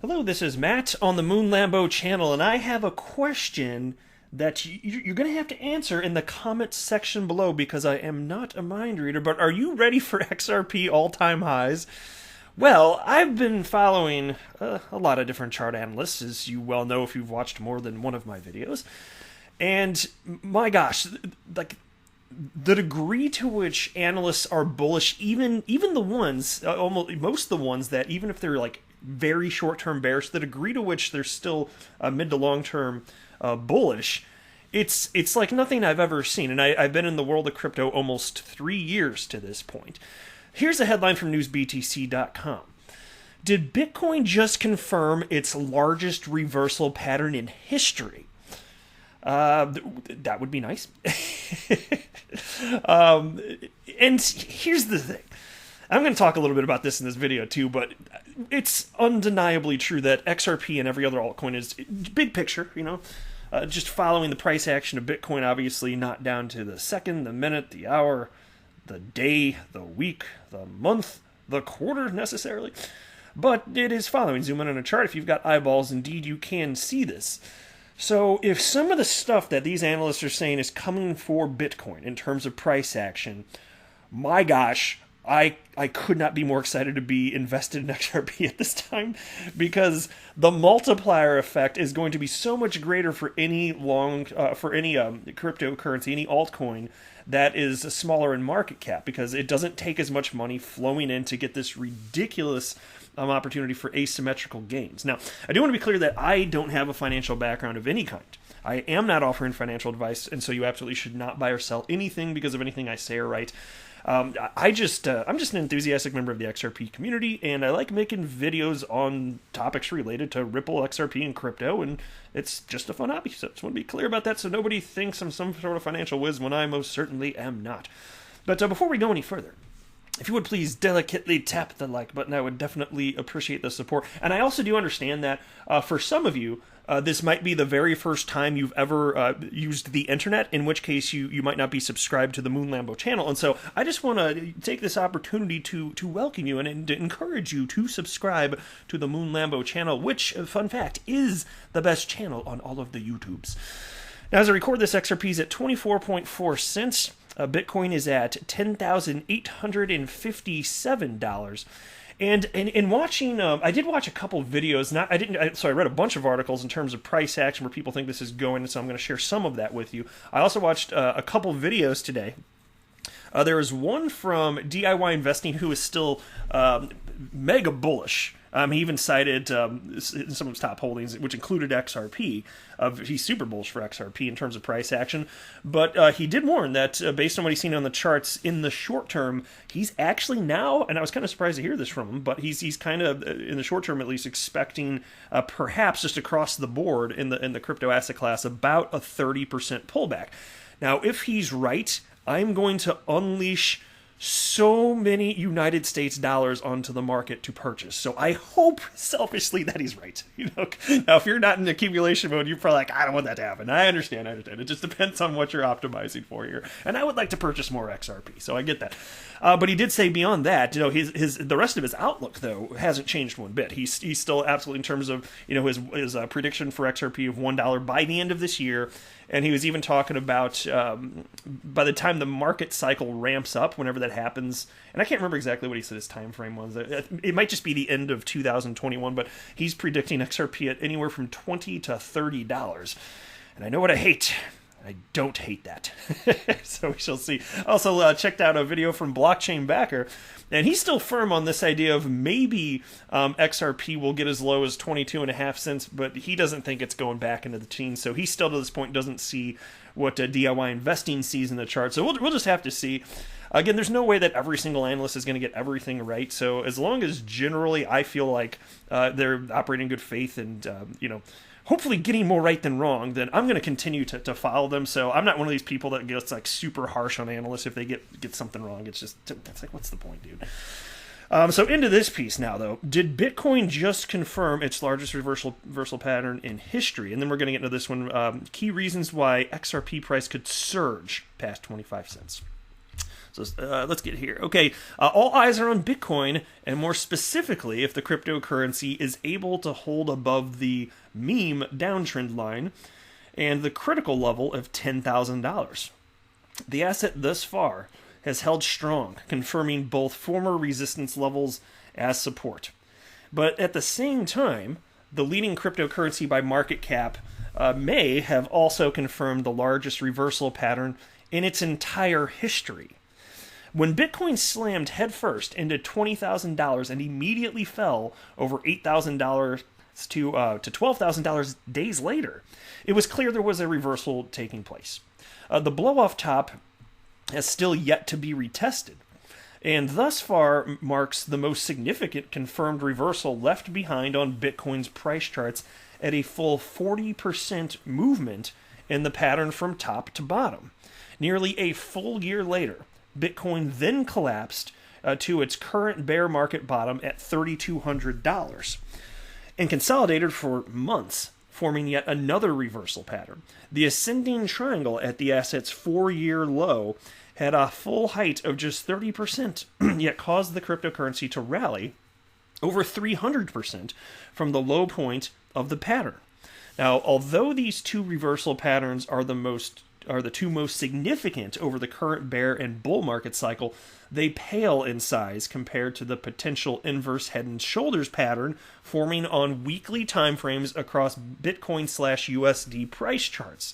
Hello, this is Matt on the Moon Lambo channel, and I have a question that you're going to have to answer in the comments section below because I am not a mind reader, but are you ready for XRP all-time highs? Well, I've been following a lot of different chart analysts, as you well know if you've watched more than one of my videos, and my gosh, like the degree to which analysts are bullish, even the ones, almost most of the ones that even if they're like very short-term bearish, the degree to which they're still mid to long-term bullish, it's like nothing I've ever seen. And I've been in the world of crypto almost 3 years to this point. Here's a headline from newsbtc.com. Did Bitcoin just confirm its largest reversal pattern in history? That would be nice. And here's the thing. I'm going to talk a little bit about this in this video too, but it's undeniably true that XRP and every other altcoin is big picture, just following the price action of Bitcoin, obviously not down to the second, the minute, the hour, the day, the week, the month, the quarter necessarily, but it is following. Zoom in on a chart. If you've got eyeballs, indeed you can see this. So if some of the stuff that these analysts are saying is coming for Bitcoin in terms of price action, my gosh, I could not be more excited to be invested in XRP at this time, because the multiplier effect is going to be so much greater for any cryptocurrency, any altcoin that is smaller in market cap, because it doesn't take as much money flowing in to get this ridiculous opportunity for asymmetrical gains. Now, I do want to be clear that I don't have a financial background of any kind. I am not offering financial advice, and so you absolutely should not buy or sell anything because of anything I say or write. I'm just an enthusiastic member of the XRP community, and I like making videos on topics related to Ripple, XRP, and crypto, and it's just a fun hobby. So I just want to be clear about that so nobody thinks I'm some sort of financial whiz when I most certainly am not. But before we go any further, if you would please delicately tap the like button, I would definitely appreciate the support. And I also do understand that for some of you, this might be the very first time you've ever used the internet, in which case you might not be subscribed to the Moon Lambo channel. And so I just want to take this opportunity to welcome you and to encourage you to subscribe to the Moon Lambo channel, which, fun fact, is the best channel on all of the YouTubes. Now, as I record this, XRP is at 24.4 cents. Bitcoin is at $10,857. And in watching, I did watch a couple videos. So I read a bunch of articles in terms of price action where people think this is going, so I'm going to share some of that with you. I also watched a couple videos today. There was one from DIY Investing, who is still mega bullish. He even cited some of his top holdings, which included XRP. He's super bullish for XRP in terms of price action. But he did warn that based on what he's seen on the charts in the short term, he's actually now, and I was kind of surprised to hear this from him, but he's kind of, in the short term at least, expecting perhaps just across the board in the crypto asset class about a 30% pullback. Now, if he's right, I'm going to unleash so many United States dollars onto the market to purchase. So I hope selfishly that he's right. Now if you're not in accumulation mode, you're probably like, I don't want that to happen. I understand. It just depends on what you're optimizing for here. And I would like to purchase more XRP, so I get that. But he did say beyond that, the rest of his outlook though hasn't changed one bit. He's still absolutely, in terms of his prediction for XRP of $1 by the end of this year. And he was even talking about by the time the market cycle ramps up, whenever that happens, and I can't remember exactly what he said his time frame was. It might just be the end of 2021, but he's predicting XRP at anywhere from $20 to $30. And I know what I hate. I don't hate that. So we shall see. Also, checked out a video from Blockchain Backer, and he's still firm on this idea of maybe XRP will get as low as 22.5 cents, but he doesn't think it's going back into the teens. So he still, to this point, doesn't see what DIY Investing sees in the chart. So we'll just have to see. Again, there's no way that every single analyst is going to get everything right. So as long as generally I feel like they're operating in good faith and, hopefully getting more right than wrong, then I'm going to continue to follow them. So I'm not one of these people that gets like super harsh on analysts if they get something wrong. It's like, what's the point, dude? So into this piece now, though. Did Bitcoin just confirm its largest reversal pattern in history? And then we're going to get into this one. Key reasons why XRP price could surge past 25 cents. So let's get here. Okay, all eyes are on Bitcoin, and more specifically, if the cryptocurrency is able to hold above the meme downtrend line and the critical level of $10,000. The asset thus far has held strong, confirming both former resistance levels as support. But at the same time, the leading cryptocurrency by market cap may have also confirmed the largest reversal pattern in its entire history. When Bitcoin slammed headfirst into $20,000 and immediately fell over $8,000 to $12,000 days later, it was clear there was a reversal taking place. The blow-off top has still yet to be retested, and thus far marks the most significant confirmed reversal left behind on Bitcoin's price charts at a full 40% movement in the pattern from top to bottom. Nearly a full year later, Bitcoin then collapsed to its current bear market bottom at $3,200 and consolidated for months, forming yet another reversal pattern. The ascending triangle at the asset's 4-year low had a full height of just 30%, yet caused the cryptocurrency to rally over 300% from the low point of the pattern. Now, although these two reversal patterns are the two most significant over the current bear and bull market cycle, they pale in size compared to the potential inverse head and shoulders pattern forming on weekly timeframes across Bitcoin/USD price charts.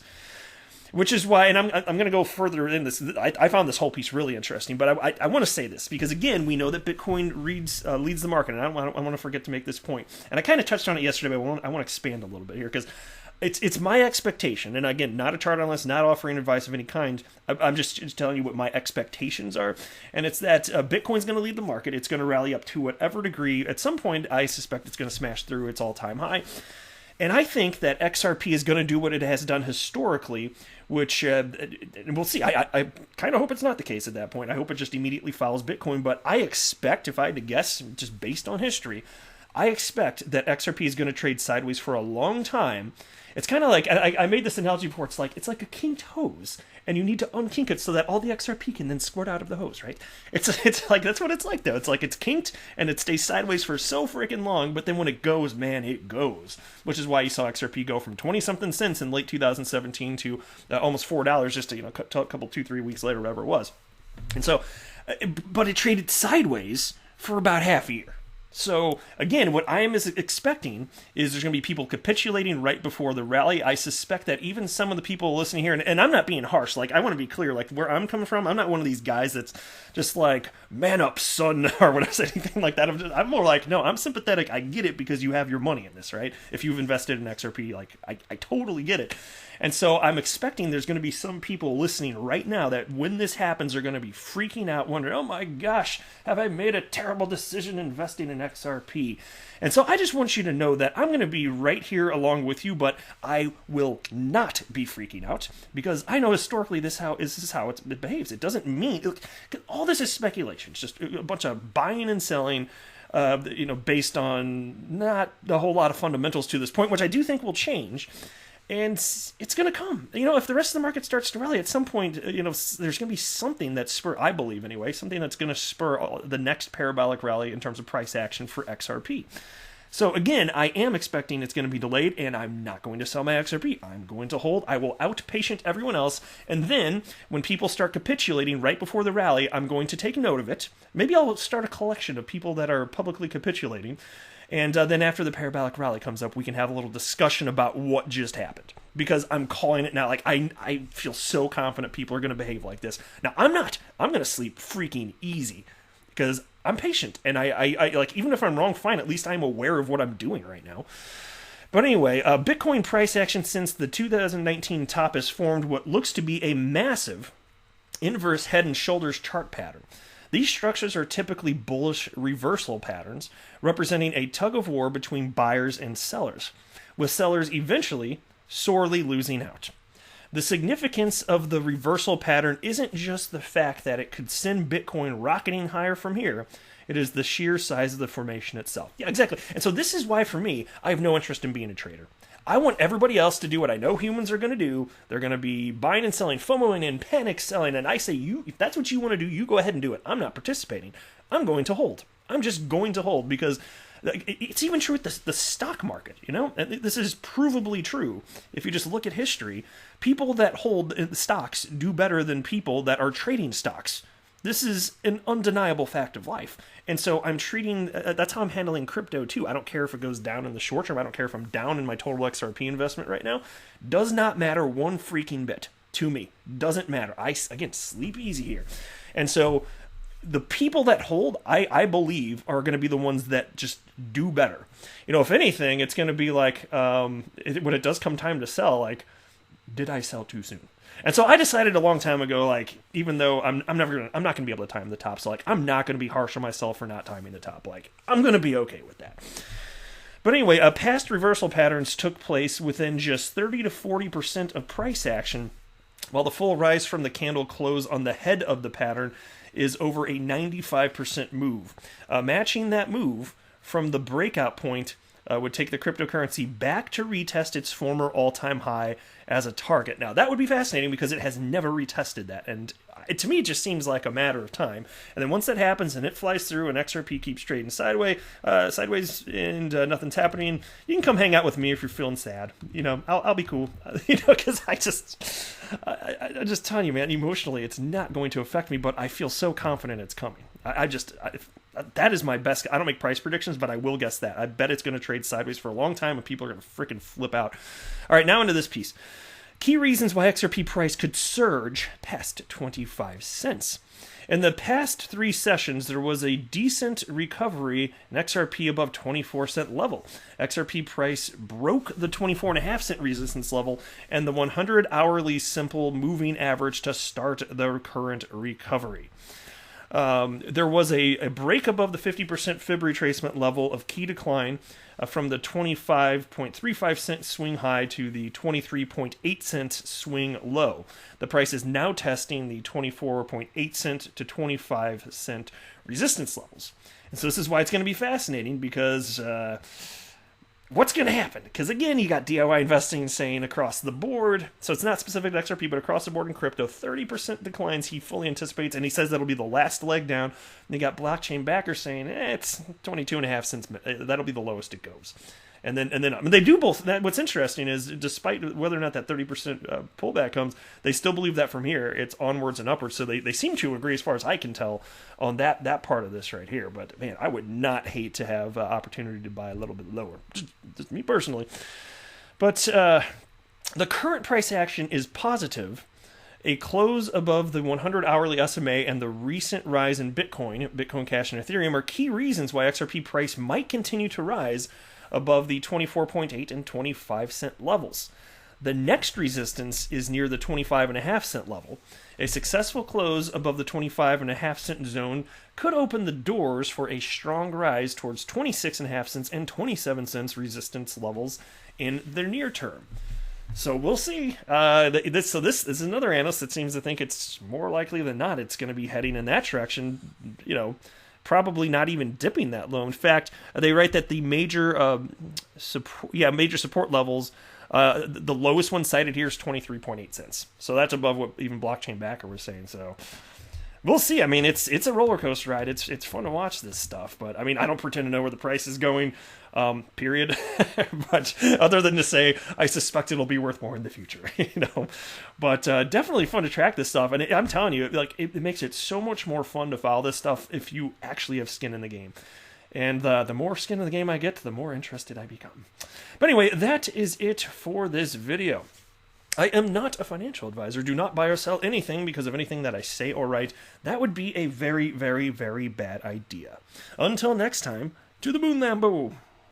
Which is why, and I'm going to go further in this. I found this whole piece really interesting, but I want to say this because again, we know that Bitcoin leads the market, and I want to forget to make this point. And I kind of touched on it yesterday, but I want to expand a little bit here because it's my expectation, and again, not a chart analyst, not offering advice of any kind. I'm just telling you what my expectations are, and it's that Bitcoin's going to lead the market. It's going to rally up to whatever degree. At some point, I suspect it's going to smash through its all-time high. And I think that XRP is going to do what it has done historically, which, and we'll see. I kind of hope it's not the case at that point. I hope it just immediately follows Bitcoin. But I expect, if I had to guess, just based on history, I expect that XRP is going to trade sideways for a long time. It's kind of like, I made this analogy before, it's like a kinked hose, and you need to unkink it so that all the XRP can then squirt out of the hose, right? It's like, that's what it's like, though. It's like it's kinked, and it stays sideways for so freaking long, but then when it goes, man, it goes. Which is why you saw XRP go from 20-something cents in late 2017 to almost $4 just a couple, 2-3 weeks later, whatever it was. And so, but it traded sideways for about half a year. So, again, what I am expecting is there's going to be people capitulating right before the rally. I suspect that even some of the people listening here, and I'm not being harsh, like, I want to be clear, like, where I'm coming from, I'm not one of these guys that's just like, man up, son, or whatever, anything like that. I'm more like, no, I'm sympathetic. I get it because you have your money in this, right? If you've invested in XRP, like, I totally get it. And so I'm expecting there's going to be some people listening right now that when this happens are going to be freaking out, wondering, oh my gosh, have I made a terrible decision investing in XRP? And so I just want you to know that I'm going to be right here along with you, but I will not be freaking out because I know historically this is how it behaves. It doesn't mean, look, all this is speculation. It's just a bunch of buying and selling, based on not a whole lot of fundamentals to this point, which I do think will change. And it's going to come. If the rest of the market starts to rally at some point, there's going to be something that I believe anyway, something that's going to spur the next parabolic rally in terms of price action for XRP. So again, I am expecting it's going to be delayed, and I'm not going to sell my XRP. I'm going to hold. I will outpatient everyone else, and then when people start capitulating right before the rally, I'm going to take note of it. Maybe I'll start a collection of people that are publicly capitulating. And then after the parabolic rally comes up, we can have a little discussion about what just happened. Because I'm calling it now. Like, I feel so confident people are going to behave like this. Now, I'm not. I'm going to sleep freaking easy. Because I'm patient. And I like, even if I'm wrong, fine. At least I'm aware of what I'm doing right now. But anyway, Bitcoin price action since the 2019 top has formed what looks to be a massive inverse head and shoulders chart pattern. These structures are typically bullish reversal patterns, representing a tug-of-war between buyers and sellers, with sellers eventually sorely losing out. The significance of the reversal pattern isn't just the fact that it could send Bitcoin rocketing higher from here. It is the sheer size of the formation itself. Yeah, exactly. And so this is why, for me, I have no interest in being a trader. I want everybody else to do what I know humans are going to do. They're going to be buying and selling, FOMOing and panic selling. And I say, if that's what you want to do, you go ahead and do it. I'm not participating. I'm going to hold. I'm just going to hold because it's even true with the stock market, you know? This is provably true. If you just look at history, people that hold stocks do better than people that are trading stocks. This is an undeniable fact of life. And so I'm treating, that's how I'm handling crypto too. I don't care if it goes down in the short term. I don't care if I'm down in my total XRP investment right now. Does not matter one freaking bit to me. Doesn't matter. I, again, sleep easy here. And so the people that hold, I believe, are going to be the ones that just do better. You know, if anything, it's going to be like, when it does come time to sell, like, did I sell too soon? And so I decided a long time ago, like, even though I'm not going to be able to time the top, so like, I'm not going to be harsh on myself for not timing the top. Like, I'm going to be okay with that. But anyway, past reversal patterns took place within just 30 to 40% of price action, while the full rise from the candle close on the head of the pattern is over a 95% move. Matching that move from the breakout point would take the cryptocurrency back to retest its former all-time high as a target. Now, that would be fascinating because it has never retested that, and to me, it just seems like a matter of time. And then once that happens and it flies through and XRP keeps trading sideways, and nothing's happening, you can come hang out with me if you're feeling sad. You know, I'll be cool. You know, because I just tell you, man, emotionally, it's not going to affect me, but I feel so confident it's coming. That is my best. I don't make price predictions, but I will guess that. I bet it's going to trade sideways for a long time, and people are going to freaking flip out. All right, now into this piece. Key reasons why XRP price could surge past 25 cents. In the past 3 sessions, there was a decent recovery in XRP above 24-cent level. XRP price broke the 24.5-cent resistance level and the 100-hourly simple moving average to start the current recovery. There was a break above the 50% fib retracement level of key decline from the 25.35 cent swing high to the 23.8 cent swing low. The price is now testing the 24.8 cent to 25 cent resistance levels. And so this is why it's going to be fascinating because what's going to happen? Because again, you got DIY investing saying across the board, so it's not specific to XRP, but across the board in crypto, 30% declines he fully anticipates, and he says that'll be the last leg down. And you got blockchain backers saying it's 22.5 cents. That'll be the lowest it goes. And then I mean, they do both. What's interesting is, despite whether or not that 30% pullback comes, they still believe that from here it's onwards and upwards. So they seem to agree, as far as I can tell, on that part of this right here. But man, I would not hate to have opportunity to buy a little bit lower, just me personally. But the current price action is positive. A close above the 100-hourly SMA and the recent rise in Bitcoin Cash, and Ethereum are key reasons why XRP price might continue to rise above the 24.8 and 25 cent levels. The next resistance is near the 25.5 cent level. A successful close above the 25.5 cent zone could open the doors for a strong rise towards 26.5 cents and 27 cents resistance levels in the near term. So we'll see. This is another analyst that seems to think it's more likely than not it's going to be heading in that direction, you know, probably not even dipping that low. In fact, they write that the major support levels, the lowest one cited here is 23.8 cents. So that's above what even blockchain backer was saying. So we'll see. I mean, it's a roller coaster ride. It's fun to watch this stuff, but I mean, I don't pretend to know where the price is going, period. But other than to say, I suspect it'll be worth more in the future, you know. But definitely fun to track this stuff, and I'm telling you, like, it makes it so much more fun to follow this stuff if you actually have skin in the game. And the more skin in the game I get, the more interested I become. But anyway, that is it for this video. I am not a financial advisor. Do not buy or sell anything because of anything that I say or write. That would be a very, very, very bad idea. Until next time, to the moon, Lambo!